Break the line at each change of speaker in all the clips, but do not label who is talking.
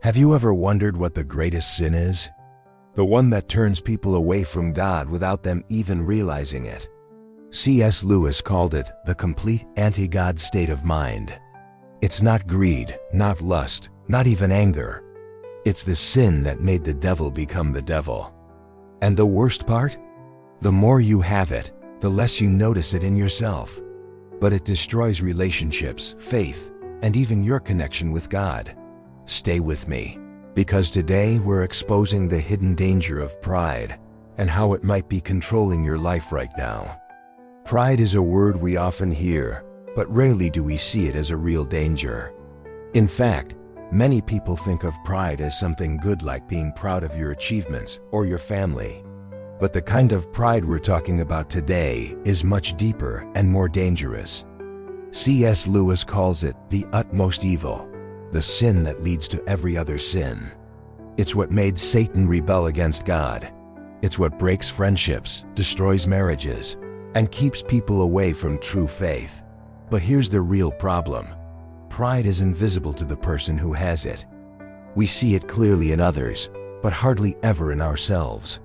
Have you ever wondered what the greatest sin is? The one that turns people away from God without them even realizing it. C.S. Lewis called it the complete anti-God state of mind. It's not greed, not lust, not even anger. It's the sin that made the devil become the devil. And the worst part? The more you have it, the less you notice it in yourself. But it destroys relationships, faith, and even your connection with God. Stay with me, because today we're exposing the hidden danger of pride and how it might be controlling your life right now. Pride is a word we often hear, but rarely do we see it as a real danger. In fact, many people think of pride as something good, like being proud of your achievements or your family. But the kind of pride we're talking about today is much deeper and more dangerous. C.S. Lewis calls it the utmost evil, the sin that leads to every other sin. It's what made Satan rebel against God. It's what breaks friendships, destroys marriages, and keeps people away from true faith. But here's the real problem. Pride is invisible to the person who has it. We see it clearly in others, but hardly ever in ourselves.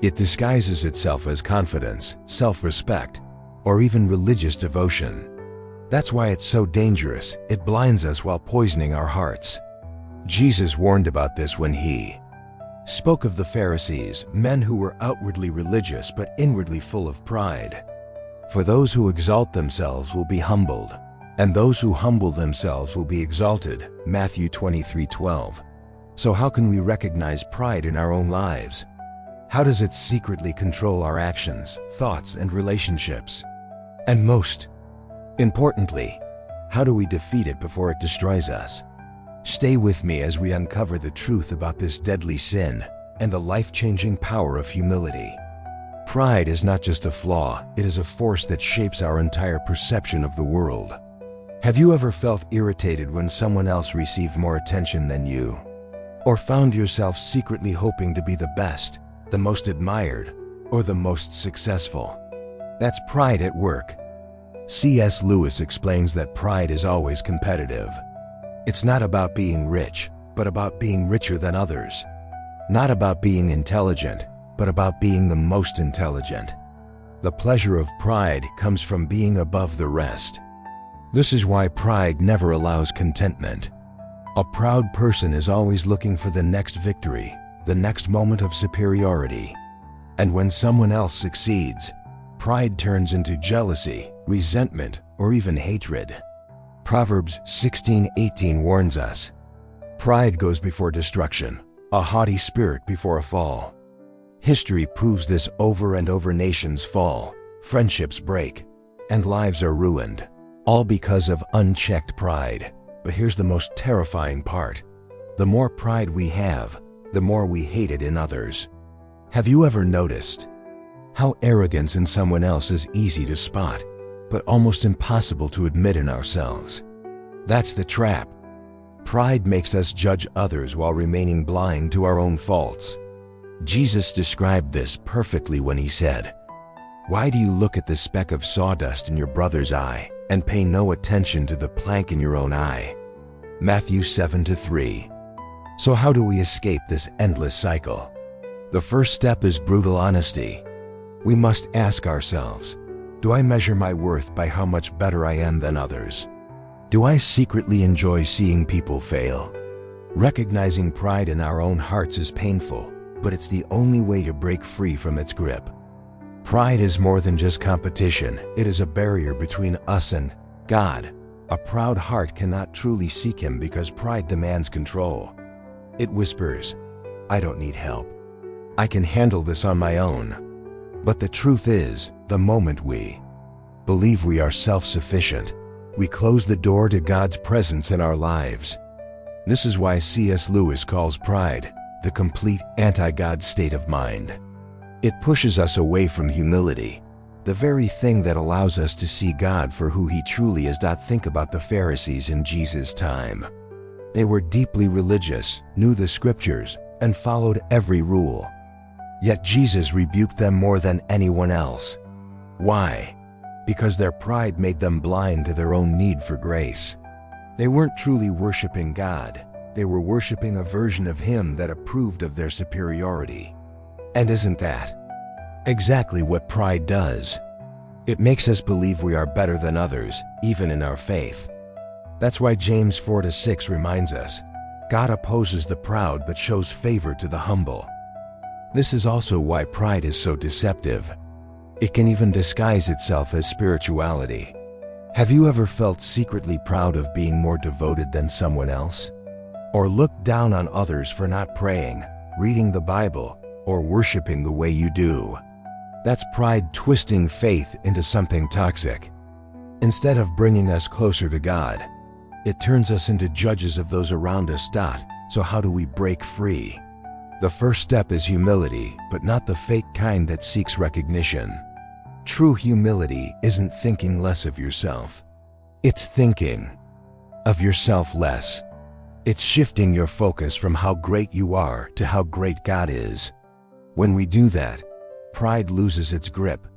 It disguises itself as confidence, self-respect, or even religious devotion. That's why it's so dangerous. It blinds us while poisoning our hearts. Jesus warned about this when he spoke of the Pharisees, men who were outwardly religious but inwardly full of pride. For those who exalt themselves will be humbled, and those who humble themselves will be exalted. Matthew 23:12. So how can we recognize pride in our own lives? How does it secretly control our actions, thoughts, and relationships? And most importantly, how do we defeat it before it destroys us? Stay with me as we uncover the truth about this deadly sin and the life-changing power of humility. Pride is not just a flaw, it is a force that shapes our entire perception of the world. Have you ever felt irritated when someone else received more attention than you? Or found yourself secretly hoping to be the best, the most admired, or the most successful? That's pride at work. C.S. Lewis explains that pride is always competitive. It's not about being rich, but about being richer than others. Not about being intelligent, but about being the most intelligent. The pleasure of pride comes from being above the rest. This is why pride never allows contentment. A proud person is always looking for the next victory, the next moment of superiority. And when someone else succeeds, pride turns into jealousy, resentment, or even hatred. Proverbs 16:18 warns us, "Pride goes before destruction, a haughty spirit before a fall." History proves this over and over. Nations fall, friendships break, and lives are ruined, all because of unchecked pride. But here's the most terrifying part. The more pride we have, the more we hate it in others. Have you ever noticed how arrogance in someone else is easy to spot, but almost impossible to admit in ourselves? That's the trap. Pride makes us judge others while remaining blind to our own faults. Jesus described this perfectly when he said, "Why do you look at the speck of sawdust in your brother's eye and pay no attention to the plank in your own eye?" Matthew 7:3. So how do we escape this endless cycle? The first step is brutal honesty. We must ask ourselves, do I measure my worth by how much better I am than others? Do I secretly enjoy seeing people fail? Recognizing pride in our own hearts is painful, but it's the only way to break free from its grip. Pride is more than just competition. It is a barrier between us and God. A proud heart cannot truly seek Him because pride demands control. It whispers, "I don't need help. I can handle this on my own." But the truth is, the moment we believe we are self-sufficient, we close the door to God's presence in our lives. This is why C.S. Lewis calls pride the complete anti-God state of mind. It pushes us away from humility, the very thing that allows us to see God for who He truly is. Think about the Pharisees in Jesus' time. They were deeply religious, knew the scriptures, and followed every rule. Yet Jesus rebuked them more than anyone else. Why? Because their pride made them blind to their own need for grace. They weren't truly worshiping God. They were worshiping a version of him that approved of their superiority. And isn't that exactly what pride does? It makes us believe we are better than others, even in our faith. That's why James 4:6 reminds us, God opposes the proud but shows favor to the humble. This is also why pride is so deceptive. It can even disguise itself as spirituality. Have you ever felt secretly proud of being more devoted than someone else? Or looked down on others for not praying, reading the Bible, or worshiping the way you do? That's pride twisting faith into something toxic. Instead of bringing us closer to God, it turns us into judges of those around us. So how do we break free? The first step is humility, but not the fake kind that seeks recognition. True humility isn't thinking less of yourself. It's thinking of yourself less. It's shifting your focus from how great you are to how great God is. When we do that, pride loses its grip,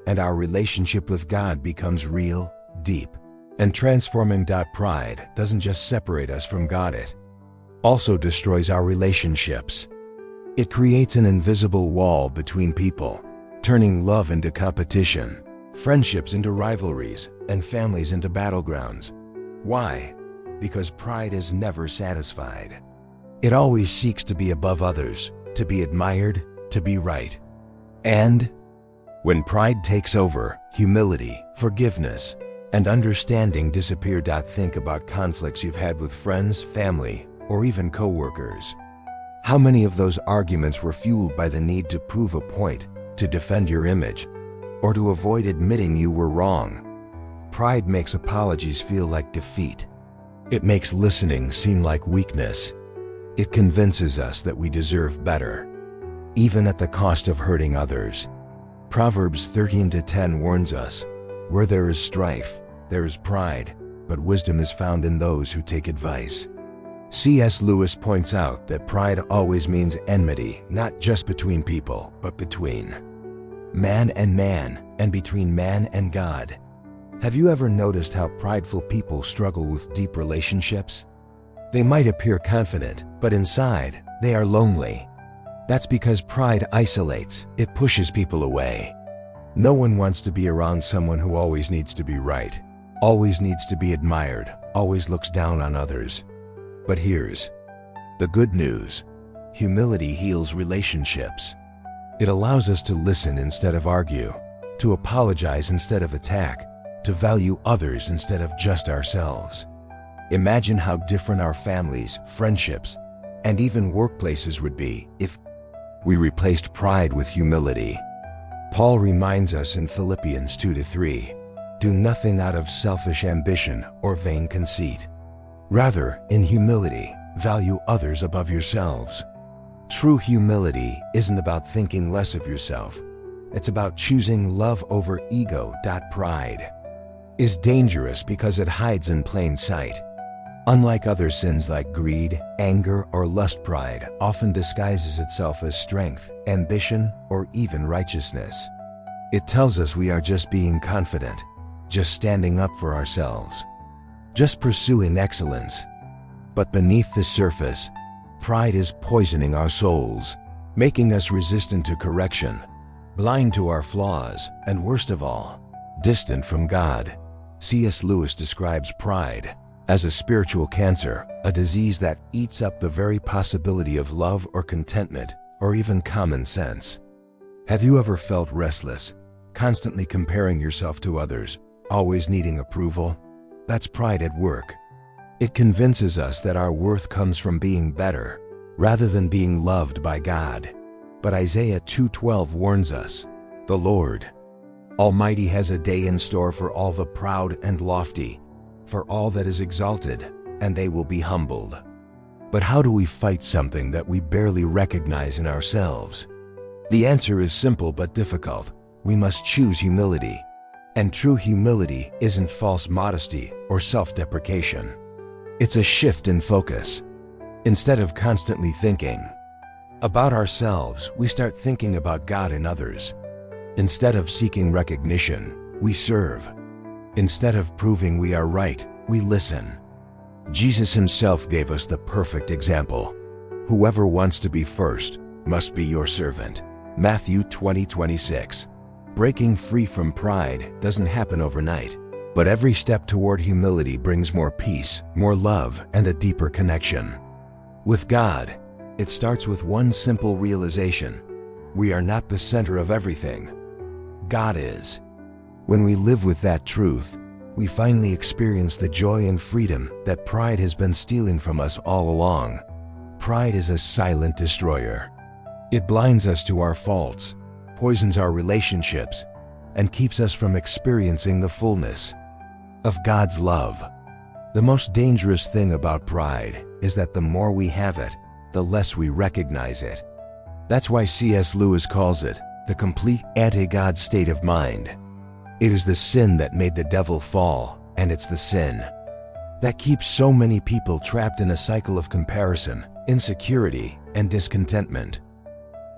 and our relationship with God becomes real, deep, and transforming. Pride doesn't just separate us from God, it also destroys our relationships. It creates an invisible wall between people, turning love into competition, friendships into rivalries, and families into battlegrounds. Why? Because pride is never satisfied. It always seeks to be above others, to be admired, to be right. And when pride takes over, humility, forgiveness, and understanding disappear. Think about conflicts you've had with friends, family, or even co-workers. How many of those arguments were fueled by the need to prove a point, to defend your image, or to avoid admitting you were wrong? Pride makes apologies feel like defeat. It makes listening seem like weakness. It convinces us that we deserve better, even at the cost of hurting others. Proverbs 13:10 warns us, where there is strife, there is pride, but wisdom is found in those who take advice. C.S. Lewis points out that pride always means enmity, not just between people, but between man, and between man and God. Have you ever noticed how prideful people struggle with deep relationships? They might appear confident, but inside, they are lonely. That's because pride isolates, it pushes people away. No one wants to be around someone who always needs to be right, always needs to be admired, always looks down on others. But here's the good news. Humility heals relationships. It allows us to listen instead of argue, to apologize instead of attack, to value others instead of just ourselves. Imagine how different our families, friendships, and even workplaces would be if we replaced pride with humility. Paul reminds us in Philippians 2-3, do nothing out of selfish ambition or vain conceit. Rather, in humility, value others above yourselves. True humility isn't about thinking less of yourself. It's about choosing love over ego. Pride is dangerous because it hides in plain sight. Unlike other sins like greed, anger, or lust, pride often disguises itself as strength, ambition, or even righteousness. It tells us we are just being confident, just standing up for ourselves, just pursuing excellence. But beneath the surface, pride is poisoning our souls, making us resistant to correction, blind to our flaws, and worst of all, distant from God. C.S. Lewis describes pride as a spiritual cancer, a disease that eats up the very possibility of love or contentment, or even common sense. Have you ever felt restless, constantly comparing yourself to others, always needing approval? That's pride at work. It convinces us that our worth comes from being better, rather than being loved by God. But Isaiah 2:12 warns us, the Lord Almighty has a day in store for all the proud and lofty, for all that is exalted, and they will be humbled. But how do we fight something that we barely recognize in ourselves? The answer is simple but difficult. We must choose humility. And true humility isn't false modesty or self-deprecation. It's a shift in focus. Instead of constantly thinking about ourselves, we start thinking about God and others. Instead of seeking recognition, we serve. Instead of proving we are right, we listen. Jesus himself gave us the perfect example. Whoever wants to be first must be your servant. Matthew 20:26. Breaking free from pride doesn't happen overnight, but every step toward humility brings more peace, more love, and a deeper connection. With God, it starts with one simple realization: we are not the center of everything. God is. When we live with that truth, we finally experience the joy and freedom that pride has been stealing from us all along. Pride is a silent destroyer. It blinds us to our faults, poisons our relationships, and keeps us from experiencing the fullness of God's love. The most dangerous thing about pride is that the more we have it, the less we recognize it. That's why C.S. Lewis calls it the complete anti-God state of mind. It is the sin that made the devil fall, and it's the sin that keeps so many people trapped in a cycle of comparison, insecurity, and discontentment.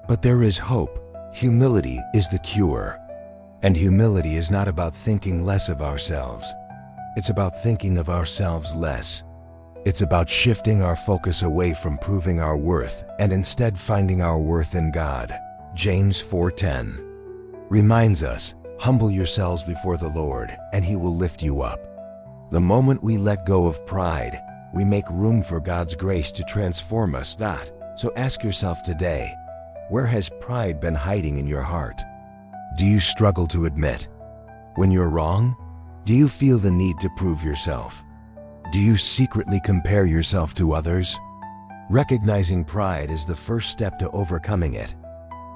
But there is hope. Humility is the cure. And humility is not about thinking less of ourselves. It's about thinking of ourselves less. It's about shifting our focus away from proving our worth and instead finding our worth in God. James 4:10 reminds us, humble yourselves before the Lord, and He will lift you up. The moment we let go of pride, we make room for God's grace to transform us. So ask yourself today, where has pride been hiding in your heart? Do you struggle to admit when you're wrong? Do you feel the need to prove yourself? Do you secretly compare yourself to others? Recognizing pride is the first step to overcoming it.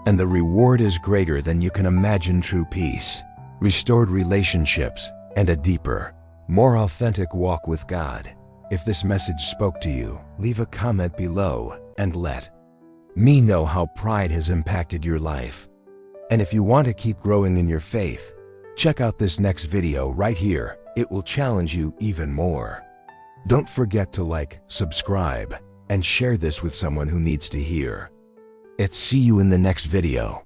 And the reward is greater than you can imagine: true peace, restored relationships, and a deeper, more authentic walk with God. If this message spoke to you, leave a comment below and let me know how pride has impacted your life. And if you want to keep growing in your faith, check out this next video right here. It will challenge you even more. Don't forget to like, subscribe, and share this with someone who needs to hear it. See you in the next video.